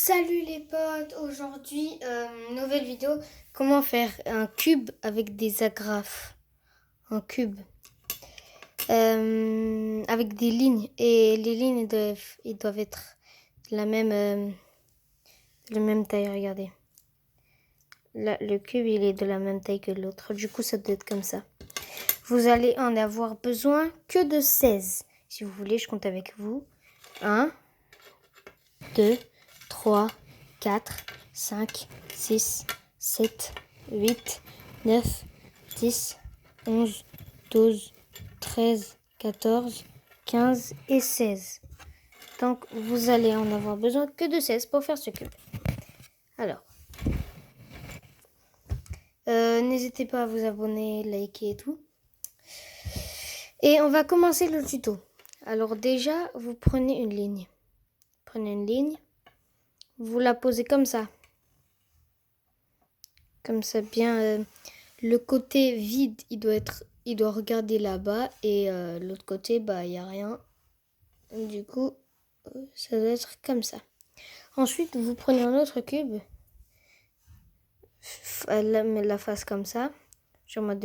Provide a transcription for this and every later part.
Salut les potes, aujourd'hui nouvelle vidéo, comment faire un cube avec des agrafes, un cube avec des lignes et les lignes ils doivent être de la même taille, regardez. Là, le cube il est de la même taille que l'autre, du coup ça doit être comme ça. Vous allez en avoir besoin que de 16. Si vous voulez, je compte avec vous. 1, 2, 3, 4, 5, 6, 7, 8, 9, 10, 11, 12, 13, 14, 15 et 16. Donc, vous allez en avoir besoin que de 16 pour faire ce cube. Alors, n'hésitez pas à vous abonner, liker et tout. Et on va commencer le tuto. Alors déjà, vous prenez une ligne. Prenez une ligne. Vous la posez comme ça. Comme ça, bien. Le côté vide, il doit regarder là-bas. Et l'autre côté, il n'y a rien. Du coup, ça doit être comme ça. Ensuite, vous prenez un autre cube. La face comme ça. Sur mode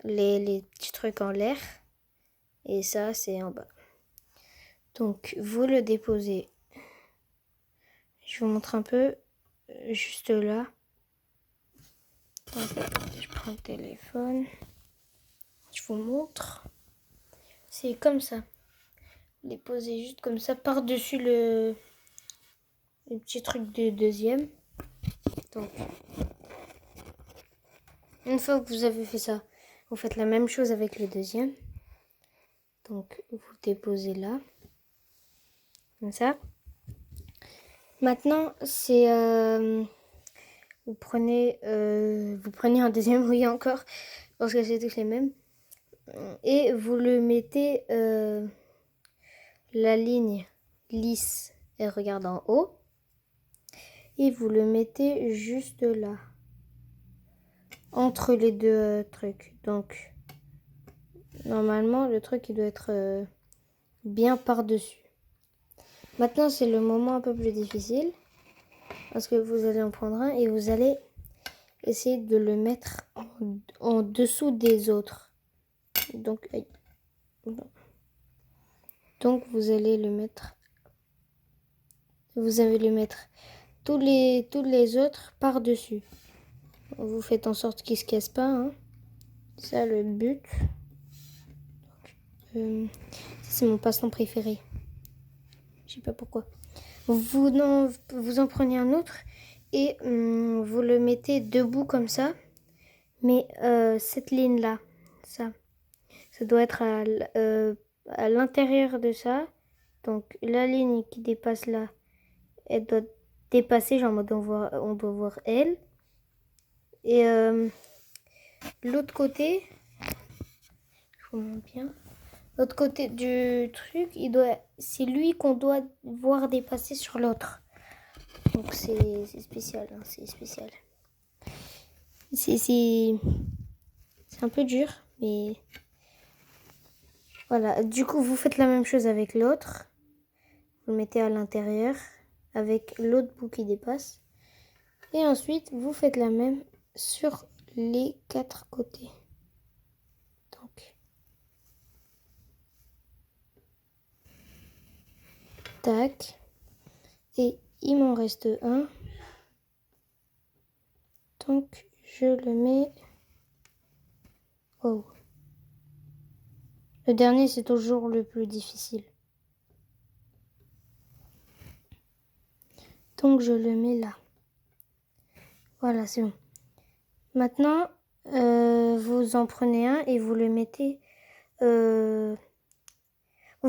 les petits trucs en l'air. Et ça, c'est en bas. Donc, vous le déposez. Je vous montre un peu. Juste là. Je prends le téléphone. Je vous montre. C'est comme ça. Vous les posez juste comme ça par-dessus le petit truc de deuxième. Donc, une fois que vous avez fait ça, vous faites la même chose avec le deuxième. Donc, vous le déposez là. Comme ça. Maintenant, c'est... vous prenez un deuxième, oui encore, parce que c'est tous les mêmes. Et vous le mettez la ligne lisse, elle regarde en haut. Et vous le mettez juste là. Entre les deux trucs. Donc, normalement, le truc, il doit être bien par-dessus. Maintenant, c'est le moment un peu plus difficile. Parce que vous allez en prendre un et vous allez essayer de le mettre en dessous des autres. Donc, vous allez le mettre... Vous allez le mettre tous les autres par-dessus. Vous faites en sorte qu'ils ne se cassent pas. Hein. C'est ça le but. C'est mon passe-temps préféré. Je sais pas pourquoi. Vous en prenez un autre et vous le mettez debout comme ça. Mais cette ligne-là, ça doit être à l'intérieur de ça. Donc la ligne qui dépasse là, elle doit dépasser, genre on doit voir elle. Et l'autre côté, je vous montre bien. L'autre côté du truc, c'est lui qu'on doit voir dépasser sur l'autre. Donc c'est spécial, hein, c'est spécial. C'est un peu dur, mais voilà. Du coup, vous faites la même chose avec l'autre. Vous le mettez à l'intérieur avec l'autre bout qui dépasse. Et ensuite, vous faites la même sur les 4 côtés. Donc, tac. Et il m'en reste un. Donc, je le mets... Oh. Le dernier, c'est toujours le plus difficile. Donc, je le mets là. Voilà, c'est bon. Maintenant, vous en prenez un et vous le mettez... vous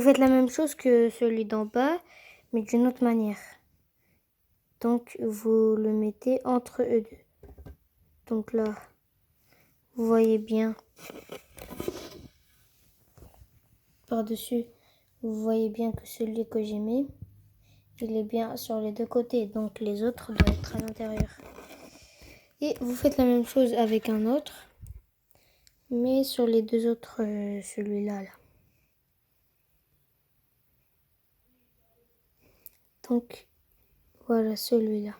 faites la même chose que celui d'en bas, mais d'une autre manière. Donc, vous le mettez entre eux deux. Donc là, vous voyez bien par-dessus, vous voyez bien que celui que j'ai mis, il est bien sur les deux côtés. Donc, les autres doivent être à l'intérieur. Et vous faites la même chose avec un autre, mais sur les deux autres, celui-là, là. Donc, Voilà, celui-là.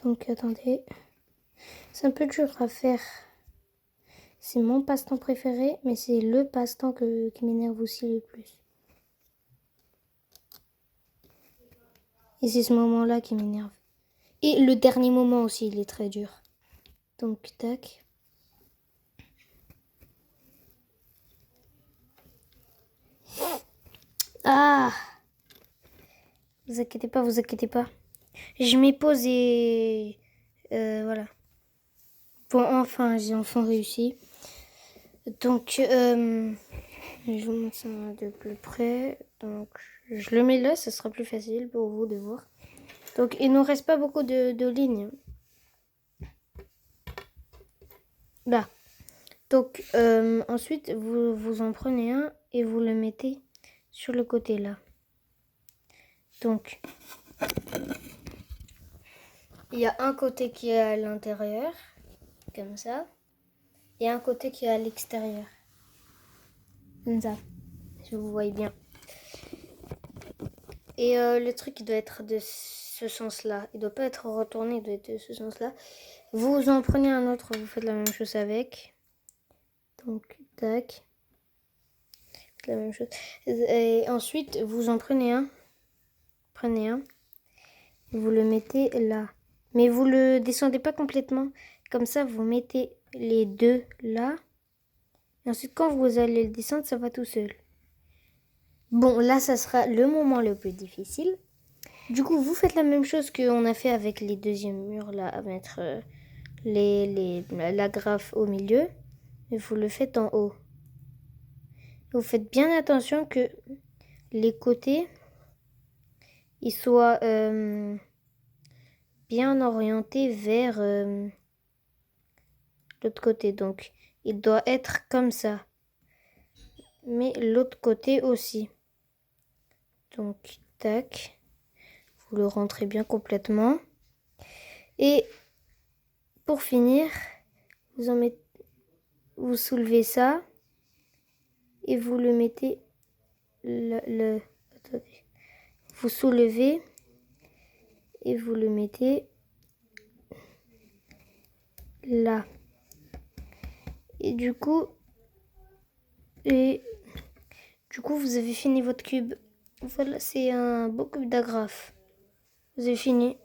Donc, attendez. C'est un peu dur à faire. C'est mon passe-temps préféré, mais c'est le passe-temps qui m'énerve aussi le plus. Et c'est ce moment-là qui m'énerve. Et le dernier moment aussi, il est très dur. Donc, tac. Ah! Vous inquiétez pas, vous inquiétez pas. Je m'y pose et... voilà. Bon, enfin, j'ai enfin réussi. Donc, je vous montre ça de plus près. Donc, je le mets là, ce sera plus facile pour vous de voir. Donc, il ne nous reste pas beaucoup de lignes. Là. Donc, ensuite, vous en prenez un et vous le mettez sur le côté là. Donc, il y a un côté qui est à l'intérieur, comme ça, et un côté qui est à l'extérieur. Comme ça, si vous voyez bien. Et le truc, il doit être de ce sens-là. Il doit pas être retourné, il doit être de ce sens-là. Vous en prenez un autre, vous faites la même chose avec. Donc, tac. La même chose. Et ensuite, vous en prenez un. Prenez un. Vous le mettez là. Mais vous le descendez pas complètement. Comme ça, vous mettez les deux là. Et ensuite, quand vous allez le descendre, ça va tout seul. Bon, là, ça sera le moment le plus difficile. Du coup, vous faites la même chose qu'on a fait avec les deuxièmes murs, là, à mettre l'agrafe au milieu. Et vous le faites en haut. Vous faites bien attention que les côtés, ils soient bien orientés vers l'autre côté. Donc, il doit être comme ça. Mais l'autre côté aussi. Donc, tac. Vous le rentrez bien complètement. Et pour finir, vous soulevez ça et vous le mettez attendez. Vous soulevez et vous le mettez là. Et du coup, vous avez fini votre cube. Voilà, c'est un beau cube d'agrafe. Vous avez fini.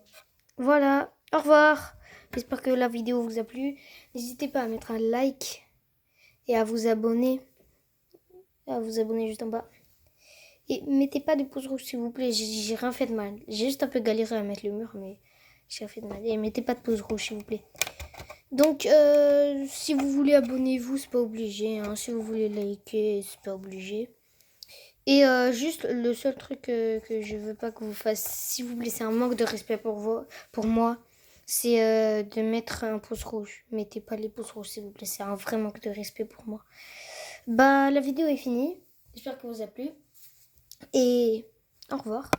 Voilà, au revoir. J'espère que la vidéo vous a plu. N'hésitez pas à mettre un like et à vous abonner. Juste en bas. Et mettez pas de pouce rouge s'il vous plaît, j'ai rien fait de mal. J'ai juste un peu galéré à mettre le mur, mais j'ai rien fait de mal. Et mettez pas de pouce rouge s'il vous plaît. Donc, si vous voulez, abonnez-vous, c'est pas obligé. Hein. Si vous voulez liker, c'est pas obligé. Et juste, le seul truc que je veux pas que vous fassiez, s'il vous plaît, c'est un manque de respect pour moi, c'est de mettre un pouce rouge. Mettez pas les pouces rouges, s'il vous plaît, c'est un vrai manque de respect pour moi. Bah, la vidéo est finie. J'espère que vous a plu. Et au revoir.